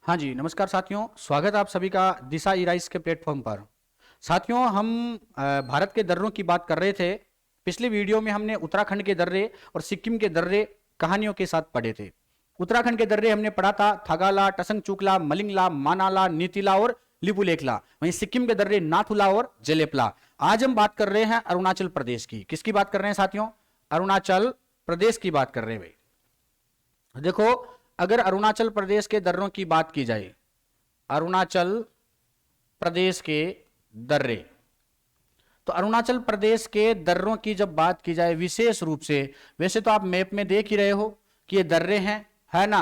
हाँ जी, नमस्कार साथियों। स्वागत है आप सभी का दिशा ई राइस के प्लेटफॉर्म पर। साथियों, हम भारत के दर्रों की बात कर रहे थे। पिछले वीडियो में हमने उत्तराखंड के दर्रे और सिक्किम के दर्रे कहानियों के साथ पढ़े थे। उत्तराखंड के दर्रे हमने पढ़ा था थगाला, टसंगचुकला, मलिंगला, मानाला, नीतिला और लिपुलेखला। वहीं सिक्किम के दर्रे नाथुला और जेलेपला। आज हम बात कर रहे हैं अरुणाचल प्रदेश की। किसकी बात कर रहे हैं साथियों? अरुणाचल प्रदेश की बात कर रहे हैं भाई। देखो, अगर अरुणाचल प्रदेश के दर्रों की बात की जाए, अरुणाचल प्रदेश के दर्रे, तो अरुणाचल प्रदेश के दर्रों की जब बात की जाए विशेष रूप से, वैसे तो आप मैप में देख ही रहे हो कि ये दर्रे हैं, है ना।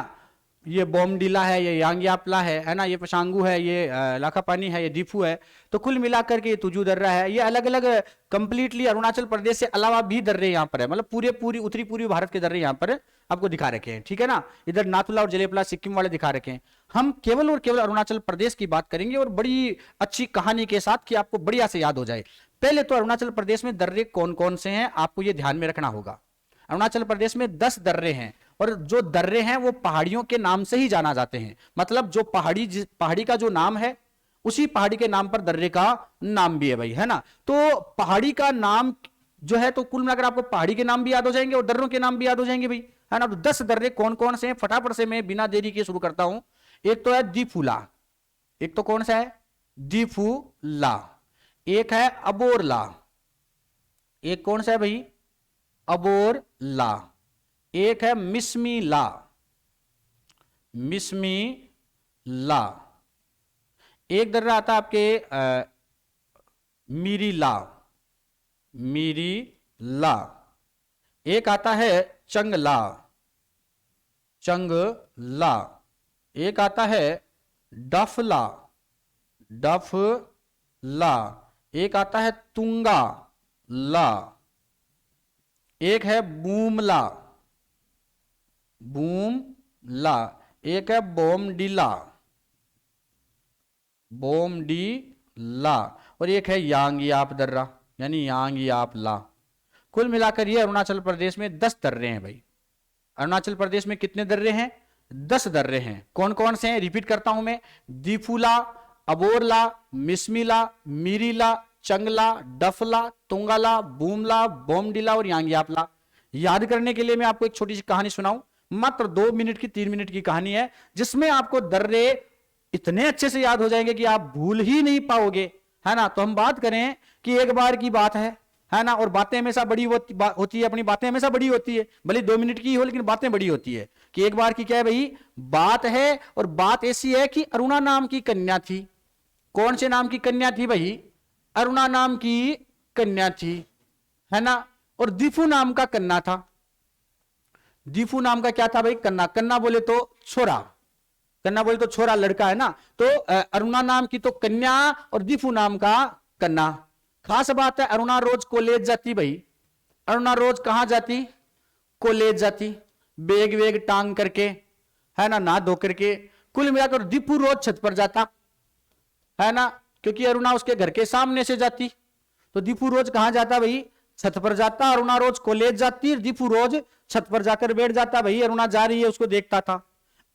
ये बोमडीला है, ये यांग्यापला है ना, ये पशांगू है, ये लाखापानी है, ये दीफू है। तो कुल मिलाकर के ये तुजू दर्रा है। ये अलग अलग कंप्लीटली अरुणाचल प्रदेश से अलावा भी दर्रे यहाँ पर है, मतलब पूरी उत्तरी पूर्वी भारत के दर्रे यहाँ पर आपको दिखा रखे हैं, ठीक है ना। इधर नाथुला और जलेपला सिक्किम वाले दिखा रखे हैं। हम केवल और केवल अरुणाचल प्रदेश की बात करेंगे और बड़ी अच्छी कहानी के साथ कि आपको बढ़िया से याद हो जाए। पहले तो अरुणाचल प्रदेश में दर्रे कौन कौन से हैं आपको ये ध्यान में रखना होगा। अरुणाचल प्रदेश में 10 दर्रे हैं और जो दर्रे हैं वो पहाड़ियों के नाम से ही जाना जाते हैं। मतलब जो पहाड़ी का जो नाम है उसी पहाड़ी के नाम पर दर्रे का नाम भी है भाई, है ना। तो पहाड़ी का नाम जो है, तो कुल मिलाकर आपको पहाड़ी के नाम भी याद हो जाएंगे और दर्रों के नाम भी याद हो जाएंगे भाई, है ना। तो 10 दर्रे कौन कौन से हैं फटाफट से मैं बिना देरी के शुरू करता हूं। एक तो है दीफूला, एक तो कौन सा है? दीफूला। एक है अबोरला, एक कौन सा है भाई? अबोरला। एक है मिसमीला, मिसमीला। एक दर्रा आता है आपके मीरीला, मीरीला। एक आता है चंगला, चंगला। एक आता है डफला, डफला। एक आता है तुंगा ला। एक है बूमला, बूमला। एक है बोमडीला, बोमडीला। और एक है यांगयाप दर्रा, यानी यांगयापला। कुल मिलाकर ये अरुणाचल प्रदेश में 10 दर्रे हैं भाई। अरुणाचल प्रदेश में कितने दर्रे हैं? 10 दर्रे हैं। कौन कौन से हैं रिपीट करता हूं मैं? दीफूला, अबोरला, मिसमीला, मीरीला, चंगला, डफला, तुंगाला, बूमला, बोमडीला और यांग्यापला। याद करने के लिए मैं आपको एक छोटी सी कहानी सुनाऊं। मात्र 2 मिनट की 3 मिनट की कहानी है जिसमें आपको दर्रे इतने अच्छे से याद हो जाएंगे कि आप भूल ही नहीं पाओगे, है ना। तो हम बात करें कि एक बार की बात है ना। और बातें हमेशा बड़ी होती है, अपनी बातें हमेशा बड़ी होती है, भले 2 मिनट की हो लेकिन बातें बड़ी होती है। कि एक बार की क्या है भाई? बात है, और बात ऐसी है कि अरुणा नाम की कन्या थी। कौन से नाम की कन्या थी भाई? अरुणा नाम की कन्या थी, है ना। और दीफू नाम का कन्ना था। दीफू नाम का क्या था भाई? कन्ना। कन्ना बोले तो छोरा, कन्ना बोले तो छोरा, लड़का, है ना। तो अरुणा नाम की तो कन्या और दीफू नाम का कन्ना। खास बात है, अरुणा रोज कॉलेज जाती भाई। अरुणा रोज कहां जाती? कॉलेज जाती, बेग वेग टांग करके, है ना, नहा धो करके। कुल मिलाकर दीपू रोज छत पर जाता, है ना, क्योंकि अरुणा उसके घर के सामने से जाती। तो दीपू रोज कहां जाता भाई? छत पर जाता। अरुणा रोज कॉलेज जाती, दीपू रोज छत पर जाकर बैठ जाता भाई। अरुणा जा रही है उसको देखता था।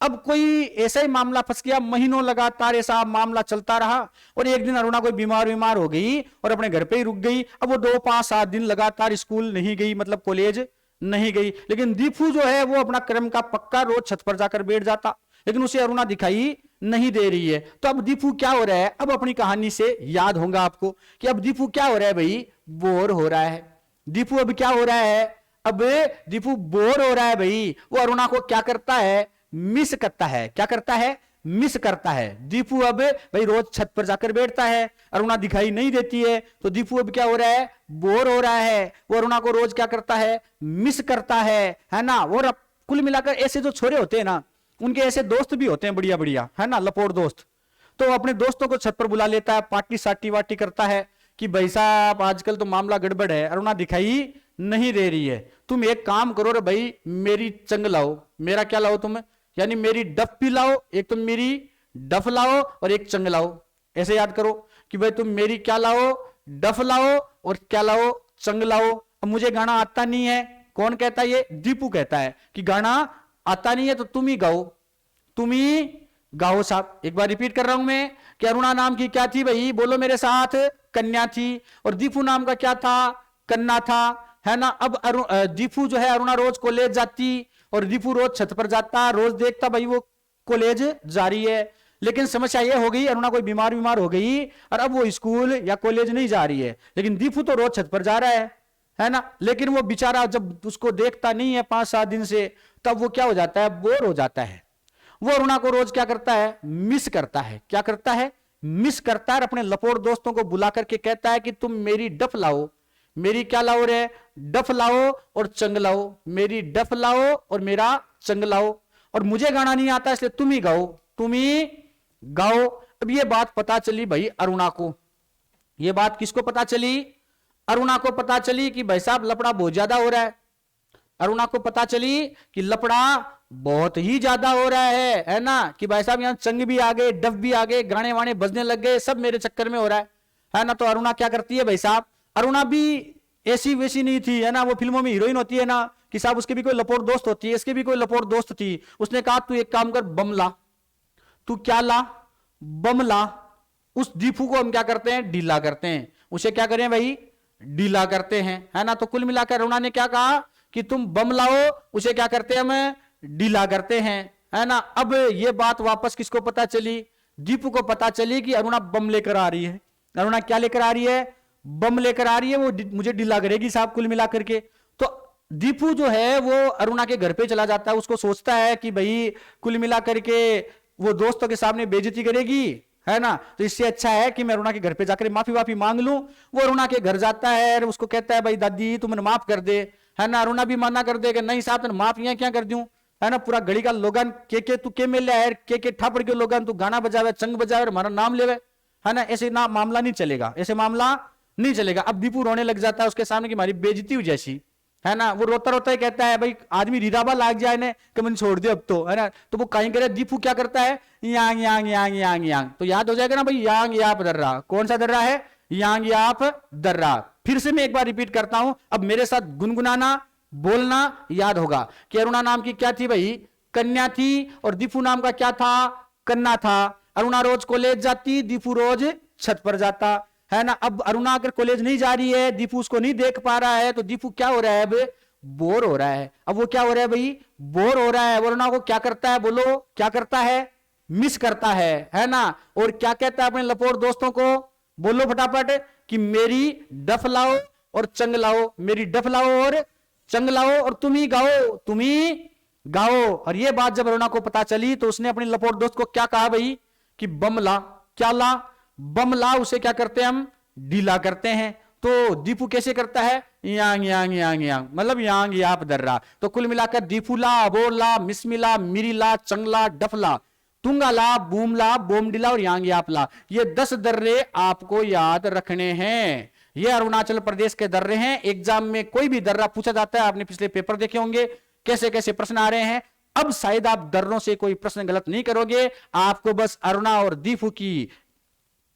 अब कोई ऐसा ही मामला फंस गया, महीनों लगातार ऐसा मामला चलता रहा। और एक दिन अरुणा कोई बीमार हो गई और अपने घर पे ही रुक गई। अब वो 2, 5, 7 दिन लगातार स्कूल नहीं गई, मतलब कॉलेज नहीं गई। लेकिन दीपू जो है वो अपना क्रम का पक्का रोज छत पर जाकर बैठ जाता, लेकिन उसे अरुणा दिखाई नहीं दे रही है। तो अब दीपू क्या हो रहा है? अब अपनी कहानी से याद होगा आपको कि अब दीपू क्या हो रहा है भाई? बोर हो रहा है। दीपू अब क्या हो रहा है? अब दीपू बोर हो रहा है भाई। वो अरुणा को क्या करता है? मिस करता है। क्या करता है? मिस करता है। दीपू अब भाई रोज छत पर जाकर बैठता है, अरुणा दिखाई नहीं देती है। तो दीपू अब क्या हो रहा है? बोर हो रहा है। वो अरुणा को रोज क्या करता है? मिस करता है ना। और कुल मिलाकर ऐसे जो छोरे होते हैं ना, उनके ऐसे दोस्त भी होते हैं बढ़िया बढ़िया, है ना, लपोड़ दोस्त। तो अपने दोस्तों को छत पर बुला लेता है, पार्टी साटी वाटी करता है कि भाई साहब आजकल तो मामला गड़बड़ है, अरुणा दिखाई नहीं दे रही है। तुम एक काम करो रे भाई, मेरी चंग लाओ। मेरा क्या लाओ तुम? यानी मेरी डफ भी लाओ। एक तुम मेरी डफ लाओ और एक चंग लाओ। ऐसे याद करो कि भाई तुम मेरी क्या लाओ? डफ लाओ और क्या लाओ? चंग लाओ। अब मुझे गाना आता नहीं है। कौन कहता है? ये दीपू कहता है कि गाना आता नहीं है तो तुम ही गाओ, तुम ही गाओ साहब। एक बार रिपीट कर रहा हूं मैं कि अरुणा नाम की क्या थी भाई, बोलो मेरे साथ, कन्या थी। और दीपू नाम का क्या था, कन्ना था, है ना। अब दीपू जो है, अरुणा रोज कॉलेज जाती और दीपू रोज छत पर जाता, रोज देखता भाई वो कॉलेज जा रही है। लेकिन समस्या ये हो गई, अरुणा कोई बीमार हो गई और अब वो स्कूल या कॉलेज नहीं जा रही है, लेकिन दीपू तो रोज छत पर जा रहा है ना। लेकिन वो बेचारा जब उसको देखता नहीं है 5-7 दिन से, तब वो क्या हो जाता है, बोर हो जाता है। वो अरुणा को रोज क्या करता है, मिस करता है। क्या करता है, मिस करता है। अपने लपोड़ दोस्तों को बुला करके कहता है कि तुम मेरी डफ लाओ, मेरी क्या लाओ रे, डफ लाओ और चंग लाओ, मेरी डफ लाओ और मेरा चंग लाओ, और मुझे गाना नहीं आता इसलिए तुम ही गाओ, तुम ही गाओ। अब ये बात पता चली भाई अरुणा को। ये बात किसको पता चली, अरुणा को पता चली कि भाई साहब लफड़ा बहुत ज्यादा हो रहा है। अरुणा को पता चली कि लफड़ा बहुत ही ज्यादा हो रहा है ना, कि भाई साहब यहां चंग भी आ गए, डफ भी आ गए, गाने वाने बजने लग गए, सब मेरे चक्कर में हो रहा है ना। तो अरुणा क्या करती है भाई साहब, अरुणा भी ऐसी वैसी नहीं थी, है ना। वो फिल्मों में हीरोइन होती है ना कि साहब उसके भी कोई लपोड़ दोस्त होती है, इसके भी कोई लपोड़ दोस्त थी। उसने कहा तू एक काम कर, बम ला। तू क्या ला, बम ला। उस दीपू को हम क्या करते हैं, ढीला करते हैं। उसे क्या करें भाई, ढीला करते हैं, है ना। तो कुल मिलाकर अरुणा ने क्या कहा कि तुम बम लाओ, उसे क्या करते हैं, हम ढीला करते हैं, है ना। अब ये बात वापस किसको पता चली, दीपू को पता चली कि अरुणा बम लेकर आ रही है। अरुणा क्या लेकर आ रही है, बम लेकर आ रही है, वो मुझे ढीला करेगी साहब कुल मिलाकर के। तो दीपू जो है वो अरुणा के घर पे चला जाता है। उसको सोचता है कि भाई कुल मिलाकर के वो दोस्तों के सामने बेइज्जती करेगी, है ना, तो इससे अच्छा है कि मैं अरुणा के घर पे जाकर माफी मांग लूं। वो अरुणा के घर जाता है और उसको कहता है भाई दादी तुम माफ कर दे, है ना। अरुणा भी माना कर दे कि नहीं साहब माफ यहाँ क्या कर दूं, है ना। पूरा घड़ी का लोगन के तू के मिल है, के ठापड़ के लोगन तू गाना बजावे, चंग बजावे, हमारा नाम लेवे, है ना। ऐसे ना मामला नहीं चलेगा, ऐसे मामला नहीं चलेगा। अब दीपू रोने लग जाता है उसके सामने कि हमारी बेइज्जती हुई जैसी, है ना। वो रोता रोता ही कहता है भाई आदमी रीराबा लाग जाए ने कि मैंने छोड़ दिया अब तो, है ना। तो वो कहीं करे, दीपू क्या करता है, यांग यांग यांग यांग यांग। तो याद हो जाएगा ना भाई, यांग याप दर्रा। कौन सा दर्रा है, यांग याप दर्रा। फिर से मैं एक बार रिपीट करता हूं, अब मेरे साथ गुनगुनाना, बोलना याद होगा कि अरुणा नाम की क्या थी भाई, कन्या थी, और दीपू नाम का क्या था, कन्ना था। अरुणा रोज कॉलेज जाती, दीपू रोज छत पर जाता, है ना। अब अरुणा अगर कॉलेज नहीं जा रही है, दीपू उसको नहीं देख पा रहा है, तो दीपू क्या हो रहा है, अब बोर हो रहा है। अब वो क्या हो रहा है भाई, बोर हो रहा है। अरुणा को क्या करता है, बोलो क्या करता है, मिस करता है ना। और क्या कहता है अपने लपोड़ दोस्तों को, बोलो फटाफट कि मेरी डफ लाओ और चंग लाओ, मेरी डफ लाओ और चंग लाओ, और तुम ही गाओ, तुम ही गाओ। और ये बात जब अरुणा को पता चली तो उसने अपने लपोड़ दोस्त को क्या कहा भाई कि बम ला। क्या ला, बम ला। उसे क्या करते हैं हम, ढीला करते हैं। तो दीपू कैसे करता है, यांग यांग यांग यांग, मतलब यांग याप दर्रा। तो कुल मिलाकर दीपूला, अबोरला, मिसमिला, मिरीला, चंगला, डफला, तुंगाला, बूमला, बोमडिला और यांग यापला, ये 10 दर्रे आपको याद रखने हैं। ये अरुणाचल प्रदेश के दर्रे हैं। एग्जाम में कोई भी दर्रा पूछा जाता है, आपने पिछले पेपर देखे होंगे कैसे कैसे प्रश्न आ रहे हैं। अब शायद आप दर्रों से कोई प्रश्न गलत नहीं करोगे, आपको बस अरुणा और दीपू की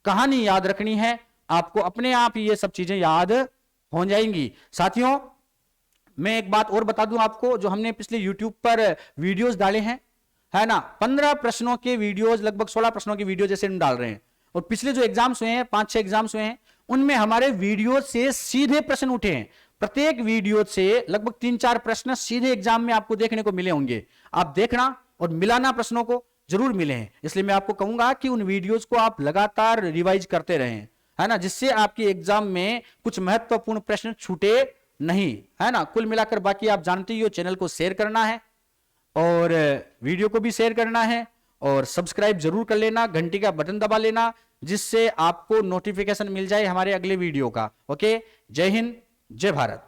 कहानी याद रखनी है, आपको अपने आप ये सब चीजें याद हो जाएंगी। साथियों मैं एक बात और बता दूं आपको, जो हमने पिछले YouTube पर वीडियोस डाले हैं, है ना, 15 प्रश्नों के वीडियोस, लगभग 16 प्रश्नों के वीडियो जैसे हम डाल रहे हैं। और पिछले जो एग्जाम्स हुए हैं, 5-6 एग्जाम्स हुए हैं, उनमें हमारे वीडियो से सीधे प्रश्न उठे हैं। प्रत्येक वीडियो से लगभग 3-4 प्रश्न सीधे एग्जाम में आपको देखने को मिले होंगे। आप देखना और मिलाना, प्रश्नों को जरूर मिले हैं। इसलिए मैं आपको कहूंगा कि उन वीडियोस को आप लगातार रिवाइज करते रहें, है ना, जिससे आपके एग्जाम में कुछ महत्वपूर्ण प्रश्न छूटे नहीं, है ना। कुल मिलाकर बाकी आप जानते ही हो, चैनल को शेयर करना है और वीडियो को भी शेयर करना है, और सब्सक्राइब जरूर कर लेना, घंटी का बटन दबा लेना, जिससे आपको नोटिफिकेशन मिल जाए हमारे अगले वीडियो का। ओके, जय हिंद, जय भारत।